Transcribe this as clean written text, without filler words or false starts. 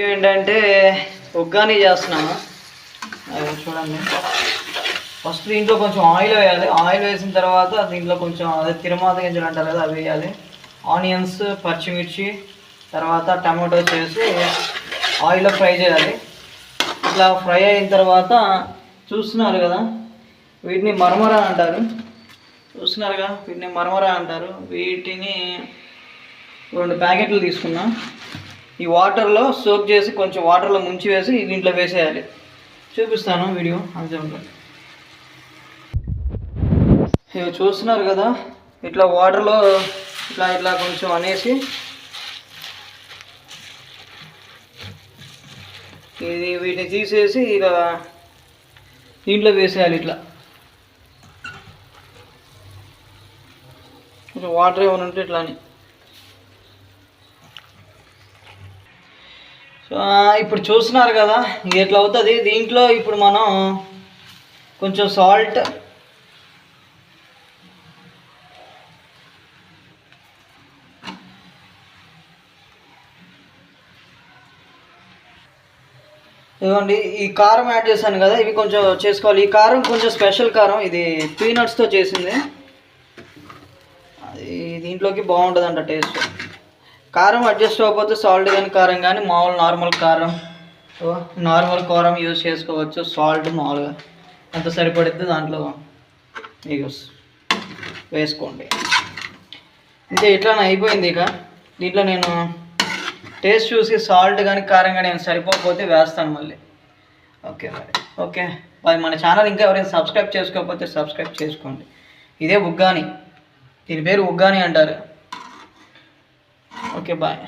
ఏంటంటే ఉగ్గాని చేస్తున్నాము. చూడండి, ఫస్ట్ దీంట్లో కొంచెం ఆయిల్ వేయాలి. ఆయిల్ వేసిన తర్వాత దీంట్లో కొంచెం అదే తిరుమాత గింజలు అంటారు కదా, అవి వేయాలి. ఆనియన్స్, పచ్చిమిర్చి, తర్వాత టమాటోస్ వేసి ఆయిల్లో ఫ్రై చేయాలి. ఇట్లా ఫ్రై అయిన తర్వాత చూస్తున్నారు కదా, వీటిని మరమరా అంటారు. చూస్తున్నారుగా, వీటిని మరమరా అంటారు. వీటిని 2 ప్యాకెట్లు తీసుకున్నా. ఈ వాటర్లో సోక్ చేసి కొంచెం వాటర్లో ముంచి వేసి దీంట్లో వేసేయాలి. చూపిస్తాను వీడియో అంతే ఉంటుంది. ఇవి చూస్తున్నారు కదా, ఇట్లా వాటర్లో ఇట్లా ఇట్లా కొంచెం అనేసి ఇది వీటిని తీసేసి ఇక దీంట్లో వేసేయాలి. ఇట్లా కొంచెం వాటర్ ఏమైనా ఉంటే ఇట్లా అని. సో ఇప్పుడు చూస్తున్నారు కదా, ఎట్లా అవుతుంది. దీంట్లో ఇప్పుడు మనం కొంచెం సాల్ట్, ఇదిగోండి ఈ కారం యాడ్ చేశాను కదా, ఇవి కొంచెం చేసుకోవాలి. ఈ కారం కొంచెం స్పెషల్ కారం, ఇది పీనట్స్తో చేసింది. అది దీంట్లోకి బాగుంటుందంట టేస్ట్. కారం అడ్జస్ట్ అవ్వకపోతే సాల్ట్ కానీ కారం కానీ మామూలు నార్మల్ కారం యూజ్ చేసుకోవచ్చు. సాల్ట్ మామూలుగా ఎంత సరిపడితే దాంట్లో యూస్ వేసుకోండి. ఇంకా ఇట్లా అయిపోయింది. ఇక దీంట్లో నేను టేస్ట్ చూసి సాల్ట్ కానీ కారం కానీ నేను సరిపోకపోతే వేస్తాను మళ్ళీ. ఓకే మరి మన ఛానల్ ఇంకా ఎవరైనా సబ్స్క్రైబ్ చేసుకోకపోతే సబ్స్క్రైబ్ చేసుకోండి. ఇదే ఉగ్గాని, దీని పేరు ఉగ్గాని అంటారు. Okay bye.